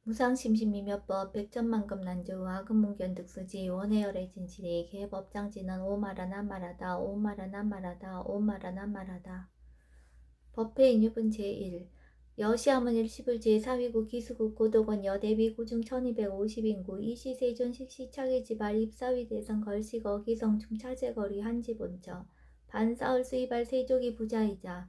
무상심신미묘법 백천만급 난조 화금문견득수지 원해열의 진실이 개법장지는 오마라나마라다 오마라나마라다 오마라나마라다. 법회 인유분 제1 여시함은 일시불 제4위구 기수국 고도권 여대비 구중 1250인구 이시세존 식시차계지발 입사위 대선 걸식 어기성충 차제거리 한지본처 반사을 수이발 세족이 부자이자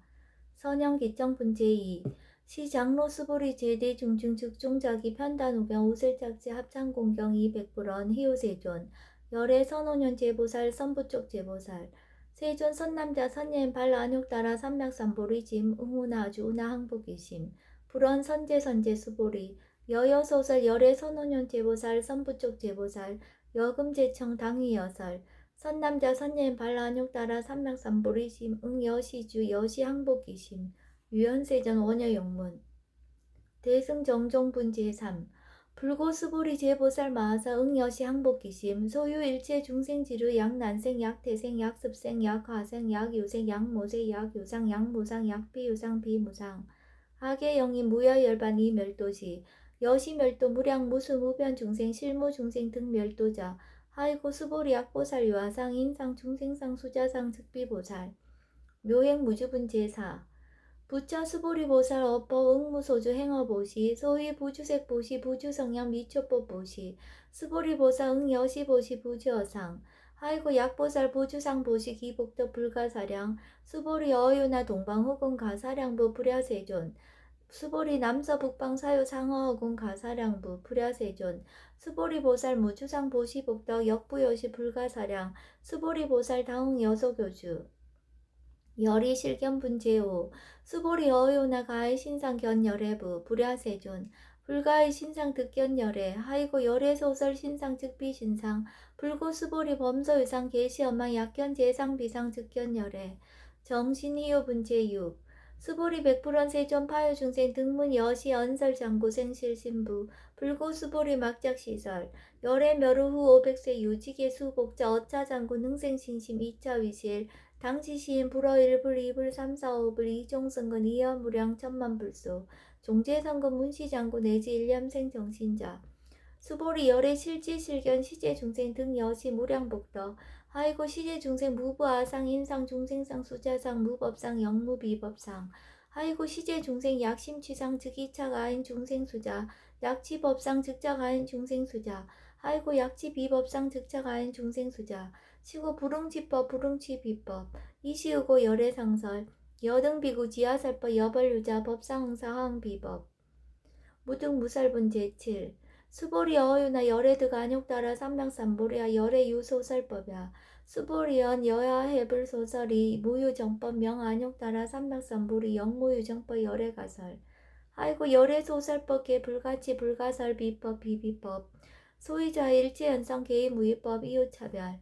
선영기정분 제2 시장로 수보리 제대 중증 즉종자기 편단우경 우슬짝지 합창공경 200불원 희우세존 열애 선오년 제보살 선부쪽 제보살 세존 선남자 선예인 발안욕따라 삼맥삼보리짐 응우나 아주우나 항복이심 불원 선제 수보리 여여소설 열애 선오년 제보살 선부쪽 제보살 여금제청 당위여설 선남자 선예인 발안욕따라 삼맥삼보리짐 응여시주 여시항복이심 유연세전 원여영문 대승정종분 제3 불고수보리 제보살 마하사 응여시 항복기심 소유 일체 중생지류 약난생 약태생 약습생 약화생 약유생 약모세 약유상 약무상 약비유상 비무상 하계영이 무여열반 이멸도시 여시멸도 무량 무수무변 중생 실무중생 등 멸도자 하이고 수보리 약보살 유화상 인상 중생상 수자상 즉비보살 묘행무주분 제4 부처 수보리보살 어퍼 응무소주 행어보시 소위 부주색보시 부주성량 미초법보시 수보리보살 응여시보시 부주어상 하이고 약보살 부주상보시 기복덕 불가사량 수보리 어유나 동방후군 가사량부 불야세존 수보리 남서북방 사유 상어허군 가사량부 불야세존 수보리보살 무주상보시 복덕 역부여시 불가사량 수보리보살 다웅 여소교주 열이 실견분 제5 수보리 어요나 가의 신상 견열애부 불야세존 불가의 신상 득견열애 하이고 열애소설 신상 즉비 신상 불고 수보리 범서유상 계시엄마 약견 제상 비상 즉견열애 정신이요분 제6 수보리 백불원 세존 파요중생 등문 여시 언설 장고생 실신부 불고 수보리 막작시설 열애 멸후 후 500세 유지계 수복자 어차장고 능생신심 2차 위실 당시시인 불어 1불 2불 3 4 5불 이종승근 이연무량 천만불소 종제선거 문시장구 내지 일념생 정신자 수보리 열애 실지실견 시제중생 등 여시 무량복덕 하이고 시제중생 무부아상 인상 중생상 수자상 무법상 영무비법상 하이고 시제중생 약심취상 즉이착 아인 중생수자 약치법상 즉작 아인 중생수자 하이고 약치비법상 즉작 아인 중생수자 시고 불응치법 불응치비법 이시우고 열애상설 여등비구 지하살법 여벌유자 법상응사항비법 무등무살분 제7 수보리 어유나 열애드가 안욕따라 삼명삼보리야 열애유소설법이야 수보리연 여야해불소설이 무유정법 명안욕따라 삼명삼보리 영무유정법 열애가설 아이고 열애소설법 개불가치 불가설 비법 비비법 소유자 일체연성 개의무위법 이웃차별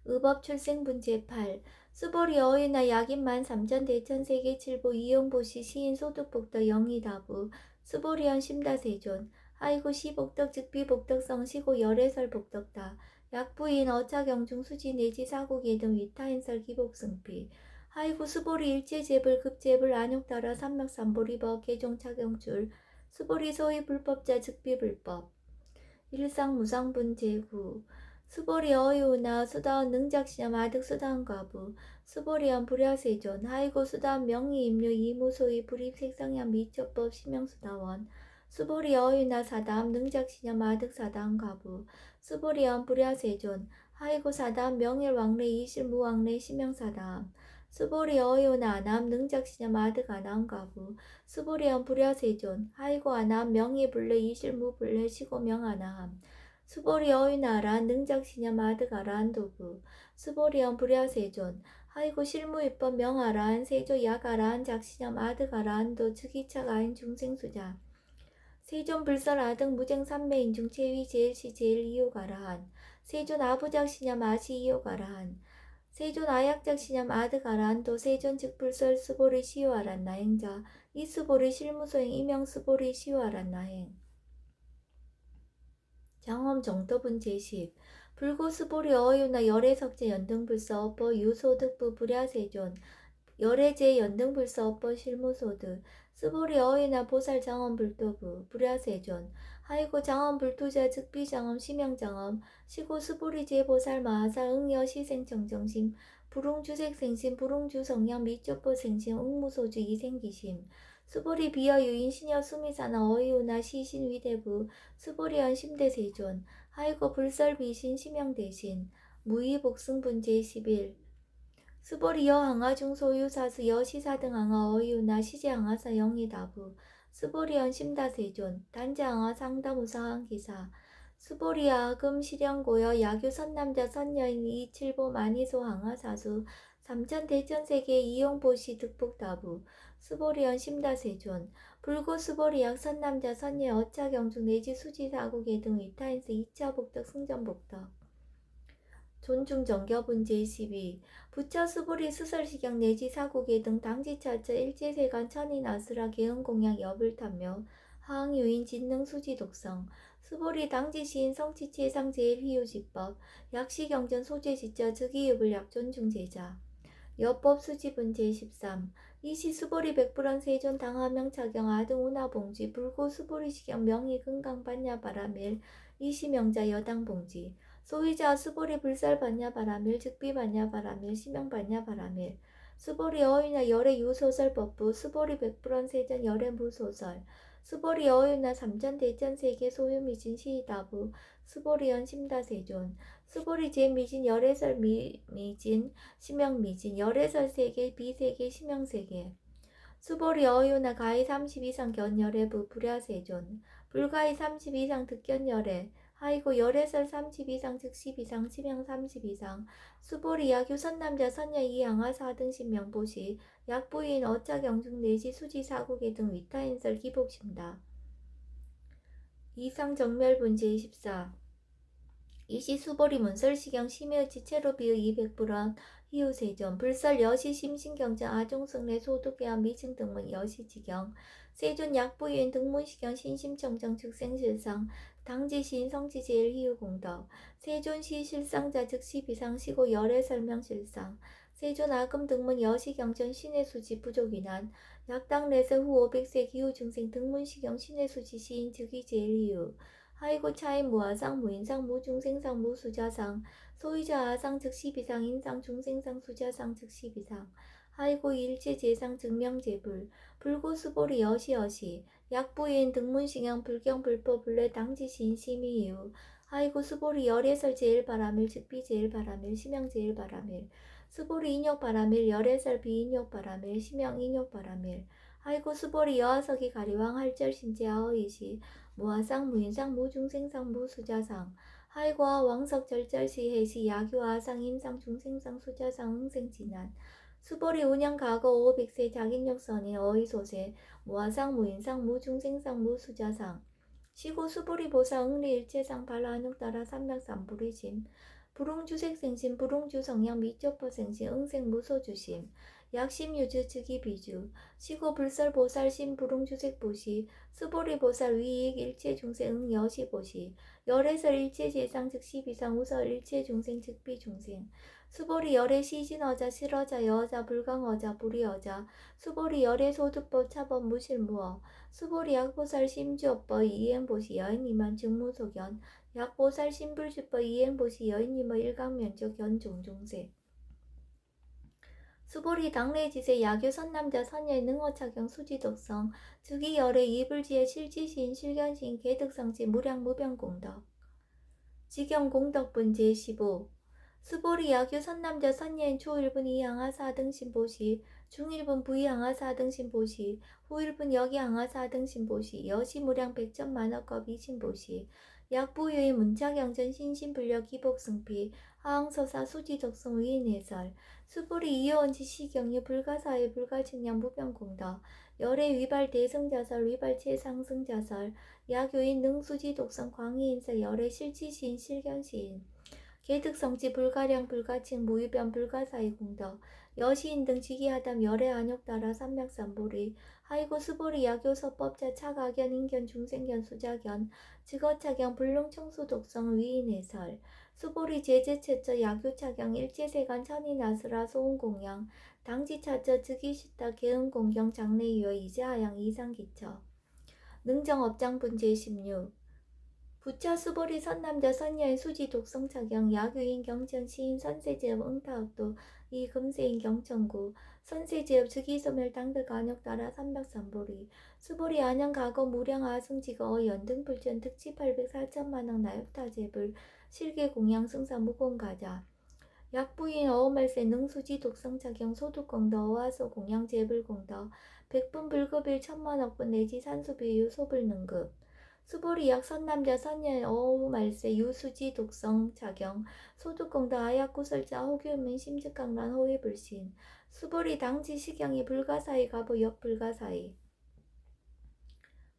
의법 출생분 제8 수보리 어휘나 약인만 삼천 대천 세계 칠보 이용보시 시인 소득복덕 영의다부 수보리연 심다세존 하이고 시복덕 즉비복덕성 시고 열애설 복덕다 약부인 어차경중 수지 내지 사고계 등 위타인설 기복승피 하이고 수보리 일체제불 급제불 안욕따라 삼맥삼보리법 개종차경줄 수보리 소위 불법자 즉비불법 일상무상분 제9 수보리 어유나 수다원 능작시념 아득 수다원 과부 수보리언 불야세존 하이고 수다원 명의임류 이무소위 불입색성양 미처법 심영수다원 수보리 어유나 사다함 능작시념 아득 사다원 과부 수보리언 불야세존 하이고 사다함 명일왕래 이실무왕래 심영사다함 수보리 어유나 아남 능작시념 아득 아나함 과부 수보리언 불야세존 하이고 아남 명의불래 이실무불래 시고명 아나함 수보리 어휘나라 능작시념 아득아라한 도구 수보리언 불야세존 하이고 실무입법 명아라한 세조 약아라한 작시념 아득아라한도 즉이착 아인 중생수자 세존 불설 아득 무쟁 삼매인중 제위 제일시 제일이요가라한 세존 아부작시념 아시이요가라한 세존 아약작시념 아득아라한도 세존 즉불설 수보리 시요아란 나행자 이수보리 실무소행 이명수보리 시요아란 나행 장엄 정도분 제10 불고수보리 어유나 열애석제 연등불서 업보 유소득부 불야세존 열애제 연등불서 업보 실무소득 스보리 어휘나 보살 장엄 불도부 불야세존 하이고 장엄 불투자 즉비 장엄 심양 장엄 시고 스보리 제보살 마하살 응여 시생 정정심 불웅주색 생심 불웅주 성량 미쪼뽀 생심 응무소주 이생기심 스보리 비어 유인 시녀 수미사나 어이우나 시신 위대부 스보리언 심대세존 하이고 불설 비신 심양 대신 무의 복승분 제11 스보리 여항아 중소유 사수 여시사 등 항아 어이우나 시제 항아사 영이다부 스보리언 심다세존 단자 항아 상다무사항 기사 스보리아 금 실현고여 야규 선남자 선여인 이칠보 만이소 항아 사수 삼천 대천세계 이용보시 득복다부 스보리언 심다세존 불고 스보리약 선남자 선여 어차경중 내지 수지사국의 등 위타인스 2차 복덕 승전복덕 존중정교분 제12 부처 수부리 수설시경 내지 사국의 등 당지차처 일제세간 천인아수라 개응공양 여불탐묘 하항유인 진능수지 독성 수보리 당지시인 성치체상 제일희유지법 약시경전 소재지자 즉이유불 약존중제자 여법 수지분 제13 이시 수보리 백불원 세존 당하명 차경 아등 운하봉지 불고 수보리 시경 명의 금강 반야 바라밀 이시명자 여당 봉지 소위자 수보리 불살 반야 바라밀 즉비 반야 바라밀 시명 반야 바라밀 수보리 어휘나 열애 유소설 법부 수보리 백불원 세전 열애 무소설 수보리 어휘나 삼전 대전 세계 소유미진 시다부 수보리연 심다세존 수보리 제미진 열애설 미진 심형미진 열애설 세계 비세계 심형세계 수보리 어유나 가히 30 이상 견열애부 불야세존 불가히 30 이상 득견열애 하이고 열애설 30 이상 즉 10 이상 심형 30 이상 수보리 야규 선남자 선녀 이양하 4등 신명보시 약부인 어짜경중 내지 수지 사국의 등 위타인설 기복심다. 이상 정멸분 제14 이시 수보리 문설시경 심여 지체로 비의 200불원 희우세전 불설 여시 심신경전 아종승례 소득계한 미증 등문 여시지경 세존 약부인 등문시경 신심청정 즉생실상 당지시인 성지제일 희우공덕 세존시 실상자 즉시 비상시고 열애 설명실상 세존 아금 등문 여시경전 신의수지 부족이난 약당내세 후 500세 기후중생 등문시경 신의수지 시인 즉위제일 희우 하이고 차인 무아상 무인상 무중생상 무수자상 소위자 아상 즉시 비상 인상 중생상 수자상 즉시 비상 하이고 일체 제상 증명제불 불고수보리 여시여시 약부인 등문식양 불경 불포 불례 당지시인 심의이유 하이고 수보리 열애설 제일바라밀 즉비 제일바라밀 심양 제일바라밀 수보리 인욕바라밀 열애설 비인욕바라밀 심양 인욕바라밀 하이고 수보리 여하석이 가리왕 할절신제하의시 무아상 무인상 무중생상 무수자상 하이고와 왕석 절절시 해시 야규아상 인상 중생상 수자상 응생진한 수보리 운영 과거 500세 자긴력선의 어의소세 무아상 무인상 무중생상 무수자상 시고 수보리 보사 응리 일체상 발라한육따라 삼백삼불의심 불웅주색생심 불웅주성량 미쪼퍼생심 응생 무소주심 약심유주 즉이비주 시고 불설보살 신불웅주색보시 수보리보살 위익 일체중생 응여시보시 열애설 일체제상 즉시비상 우설 일체중생 즉비중생 수보리 열애 시진어자 실어자 여자 불강어자 불이어자 수보리 열애 소득법 차법 무실무어 수보리 약보살 심주업법 이행보시 여인이만 증무소견 약보살 신불주법 이행보시 여인이머 일강면적 견종종세 수보리 당례지세 야교 선남자 선녀의 능어착용 수지독성 즉이열의 이불지의 실지시인 실견시인 개득성지 무량무병공덕 직영공덕분 제15 수보리 야교 선남자 선녀인 초1분 이항하 4등 신보시 중1분 부이항하 4등 신보시 후1분 여기항하 4등 신보시 여시무량 백천만억겁 이신보시 약부유의 문자경전 신신불력 기복승피 하항서사 수지독성 위인해설 수보리 이어원지 시경유 불가사의 불가측량 무병공덕 열애 위발 대승자설 위발 최상승자설 야교인 능수지 독성 광희인설 열애 실치시인 실견시인 개득성지 불가량 불가칭 무유변 불가사의 공덕 여시인 등 지기하담 열애 안욕따라 삼맥삼보리 하이고 수보리 야교서법자 차가견 인견 중생견 수자견 즉어차경 불능청수 독성 위인해설 수보리 제재체처 야교차경 일제세간 천인아수라 소은공양 당지 차처 즉위시타 개응공경 장래이여 이제하양 이상기처 능정업장분 제16 부처 수보리 선남자 선녀인 수지 독성차경 야교인 경천 시인 선세제업 응타학도 이 금세인 경천구 선세제업 즉위소멸 당들 간역 따라 삼백삼보리 수보리 안양 가거 무량 아승지가 연등 불전 특치 804천만억 나역타제불 실계 공양 승사 무공가자 약부인 어음말세 능수지 독성차경 소득공더 어화소 공양제불공더 백분 불급일 천만억분 내지 산수비유 소불능급 수보리 약 선남자 선녀의 어우말세 유수지 독성 자경 소득공더 아약구설자 호규민 심즉강란 호위불신 수보리 당지 시경이 불가사의 가보 역불가사의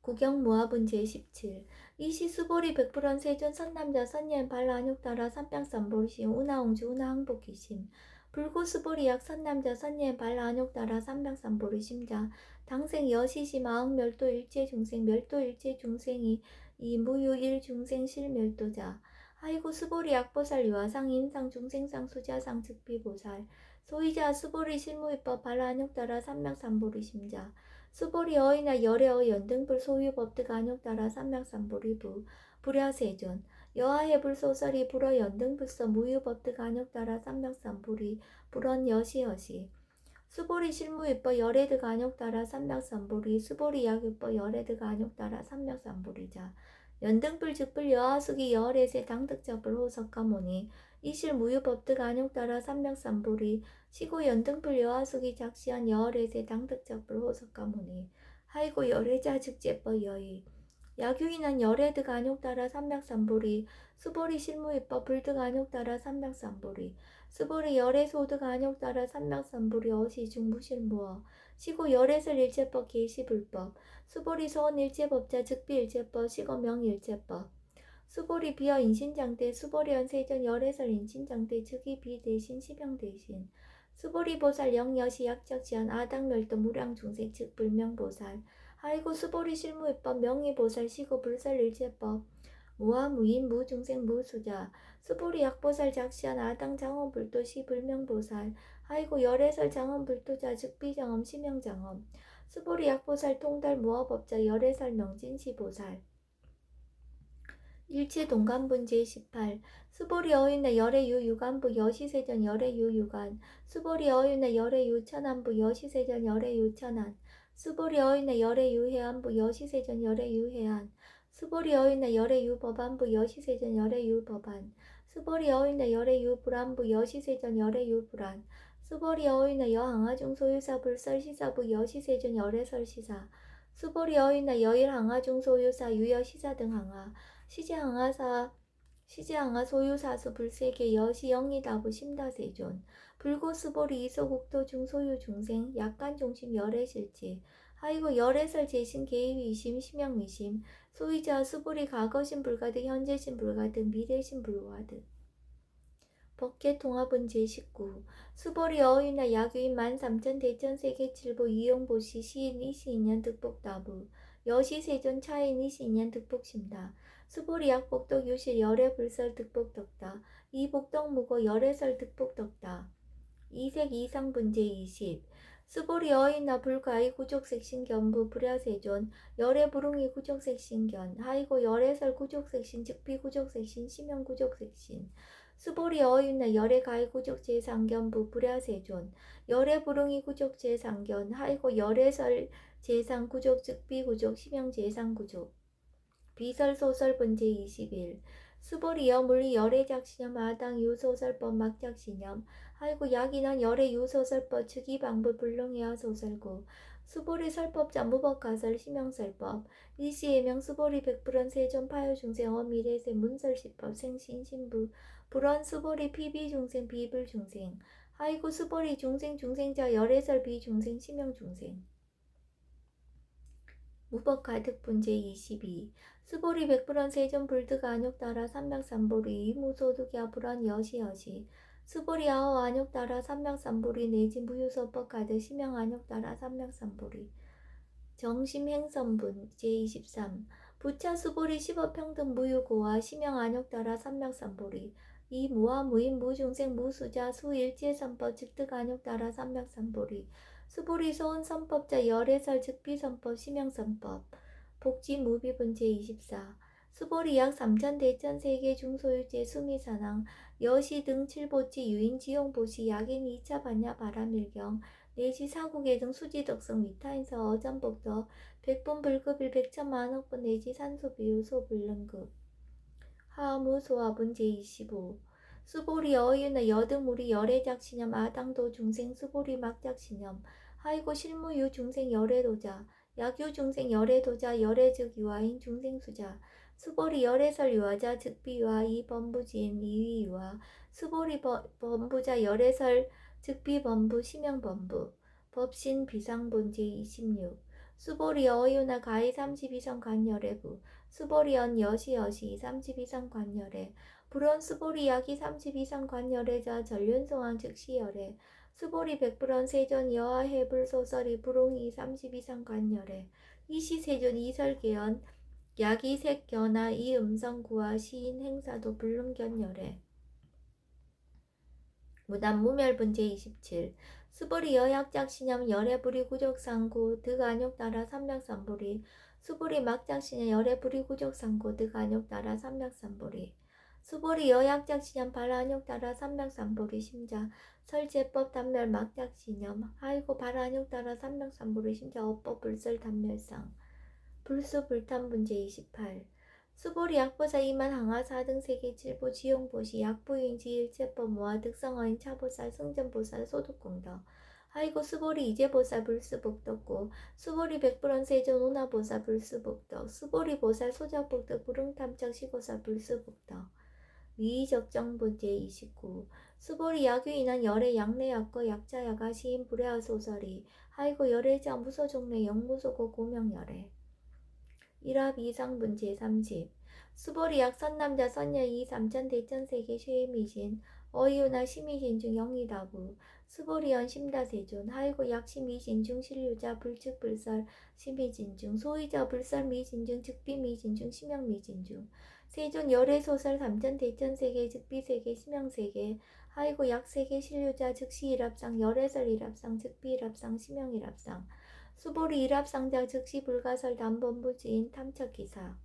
구경무화분 제17 이시 수보리 백불원 세존 선남자 선녀의 발라안욕따라 삼평삼보리심 운하옹주 운하항복기심 불고 수보리 약 선남자 선녀의 발라안욕따라 삼평삼보리심자 당생 여시심 아흥멸도 일체중생 멸도 일체중생이 이 무유 일중생 실멸도자 아이고 수보리 약보살 유아상 인상 중생상 수자상 즉비보살 소이자 수보리 실무입법 발라안욕따라 삼평삼보리심자 수보리 어이나 열애어 연등불 소유법득 안욕따라 삼명삼보리부 불야세존 여하해불 소설이 불어 연등불서 무유법득 안욕따라 삼명삼보리 불언 여시여시 수보리 실무입법 열애득 안욕따라 삼명삼보리 수보리 약유법 열애득 안욕따라 삼명삼보리자 연등불 즉불 여하수기 여월에세 당득적불 호석가모니 이실 무유법득 안욕따라 삼명삼보리 시고 연등불 여하수기 작시한 여월에세 당득적불 호석가모니 하이고 열애자 즉제법 여의 야규인한 열애득 안욕따라 삼명삼보리 수보리 실무입법 불득 안욕따라 삼명삼보리 수보리 열애소득 안욕따라 삼명삼보리 어시 중무실무어 시고 열애설 일체법 계시불법 수보리 소원 일체법자 즉비 일체법 시고 명일체법 수보리 비어 인신장대 수보리연 세전 열애설 인신장대 즉위 비 대신 시병 대신 수보리 보살 영여시 약적지한 아당멸도 무량중생 즉 불명보살 아이고 수보리 실무입법 명의보살 시고 불설 일체법 무아무인 무중생 무수자 수보리 약보살 작시한 아당 장엄불도시 불명보살 아이고 열애설 장엄불도자 즉비장엄 시명장엄 수보리 약보살 통달 무아법자 열애설 명진시보살 일체 동간분 제18 수보리 어윤나 열애유 유간부 여시세전 열애유 유간 수보리 어윤나 열애유 천안부 여시세전 열애유 천안 수보리 어윤나 열애유 해안부 여시세전 열애유 해안 수보리 어윤나 열애유 법안부 여시세전 열애유 법안 수보리 어윤나 열애유 불안부 여시세전 열애유 불안 수보리 어윤나 여항아중 소유사 불설시사부 여시세전 열애설시사 수보리 어윤나 여일항아중 소유사 유여시사 등 항아 시제항아 소유사수 불세계 여시 영리다부 심다세존 불고수보리 이소국도 중소유 중생 약간 중심 열애실지 하이고 열애설 재신 개의위심 심영위심 소유자 수보리 과거신 불가득 현재신 불가득 미래신 불가득 법계통합은 제19 수보리 어휘나 야규인 13,000 대천세계 칠보 이용보시 시인 22년 득복다부 여시세존 차인 22년 득복심다 수보리 약복덕 유실 열애불설 득복덕다 이복덕무고 열애설 득복덕다 이색 이상분제 20 수보리 어이나 불가이 구족색신견부 불야세존 열애부릉이 구족색신견 하이고 열애설 구족색신 즉비구족색신 심형구족색신 수보리 어윤나 열애가이 구족제상견부 불야세존 열애부릉이 구족제상견 하이고 열애설 제상구족 즉비구족 심형제상구족 비설소설분제 21 수보리 여물리 열애작신염 아당 유소설법 막작신염 하이고 약인한 열애 유소설법 즉위방부 불능해야 소설구 수보리 설법자 무법가설 심형설법 일시예명 수보리 백불원 세존 파요중생 어미래세 문설시법 생신신부 불원 수보리 피비중생 비불중생 하이고 수보리 중생중생자 열애설 비중생 심형중생 무법가득분제 22 수보리 백불원 세존 불득 안욕따라 삼명삼보리 이무소득야 불원 여시여시 수보리 아호 안욕따라 삼명삼보리 내지 무유소법 가득 심형 안욕따라 삼명삼보리 정심행선분 제23 부차 수보리 15평등 무유고와 심형 안욕따라 삼명삼보리 이 무와 무인 무중생 무수자 수일체선법 즉득안욕 따라 삼맥삼보리 수보리 소은선법자 열애설 즉비선법 심형선법 복지무비분 제24 수보리 약 3천 대천 세계 중소유제 수미산항 여시 등 칠보치 유인지용보시 약인 2차 반야 바람일경 내시 사국의 등 수지덕성 위타인서 어전복더 백분불급일 백천만억분 내지 산소비유 소불능급 하무소화분 제25 수보리 어유나 여등우리 열애작신염 아당도 중생 수보리 막작신염 하이고 실무유 중생 열애도자 약유 중생 열애도자 열애즉 유아인 중생수자 수보리 열애설 유아자 즉비유아 이범부지인 이위유아 수보리 범부자 열애설 즉비범부 심형범부 법신 비상본 제26 수보리 어유나 가히 32성 간열애부 수보리언 여시여시 32성 관열애 불원 수보리 약이 32성 관열애자 전륜송왕 즉시열애 수보리 백불원 세존 여하해불 소설이 불옹이 32성 관열애 이시세존 이설계연 약이 색견하 이음성구와 시인 행사도 불능견열애 무단무멸분 제27 수보리 여약작신염 열애불이 구족상고 득안욕 따라 삼맥삼보리 수보리 막작신염 열애불이 구족상고 득안욕 따라 삼맥삼보리 수보리 여약작신염 발안욕 따라 삼맥삼보리 심자 설제법 단멸 막작신염 하이고 발안욕 따라 삼맥삼보리 심자 어법 불설 단멸상 불수불탄분 제28 수보리 약보사 이만 항하사 등 세계 칠보 지용보시 약부인지 일체법 모아 득성어인 차보살 승전보살 소득공덕 하이고 수보리 이제보살 불수복덕고 수보리 백불원 세존 운하보살 불수복덕 수보리 보살 소작복덕 불응탐척 시고살 불수복덕 위의적정분 제29 수보리 약유인한 열애 약내약거 약자야가 시인 불야하 소설이 하이고 열애자 무소종래 영무소고 고명열애 일합 이상분 제30 수보리 약 선남자 선녀이 3천 대천세계 쉐미신 어이유나 심이신 중 영이다부 수보리연 심다세존 하이고 약 심이신 중 신류자 불측불설 심이진 중 소이자 불설 미진 중 즉비 미진 중 심형 미진 중 세존 열애소설 3천 대천세계 즉비세계 심형세계 하이고 약세계 신류자 즉시 일합상 열애설 일합상 즉비 일합상 심형 일합상 수보리 일합상자 즉시 불가설 담본부지인 탐척기사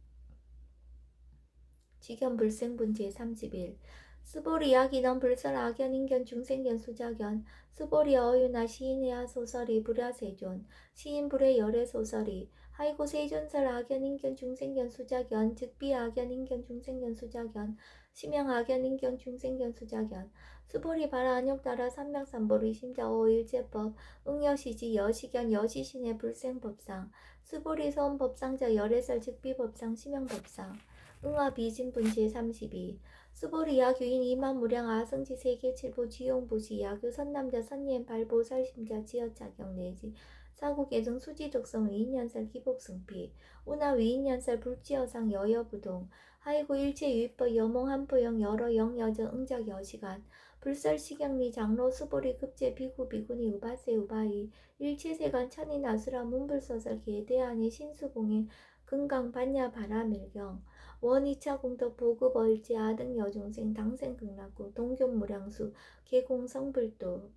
직연불생분 제31 수보리 약인원 불설 악연인견 중생견 수자견 수보리 어유나 시인해야 소설이 불야세존 시인불의 열애소설이 하이고 세존설 악연인견 중생견 수자견 즉비 악연인견 중생견 수자견 심형 악연인견 중생견 수자견 수보리 발안욕 따라 삼맥삼보리 심자 어일제법 응여시지 여시견 여시신의 불생법상 수보리 소원법상자 열애설 즉비법상 심형법상 응화비진분 제32 수보리 약유인 이만무량 아성지 세계 칠보 지용보시 약유 선남자 선예인 발보살심자 지어자경 내지 사국예등 수지독성 위인연설 기복승피 운하 위인연설 불지어상 여여부동 하이고 일체유입법 여몽 한포영 여러 영여정 응작 여시간 불설시경리 장로 수보리 급제 비구 비구니 우바세 우바이 일체세간 천인 아수라 문불서설 계대안의 신수공인 금강 반야 바라밀경 원이차 공덕 보급 얼지 아등 여중생 당생 극락구 동교무량수 계공성불도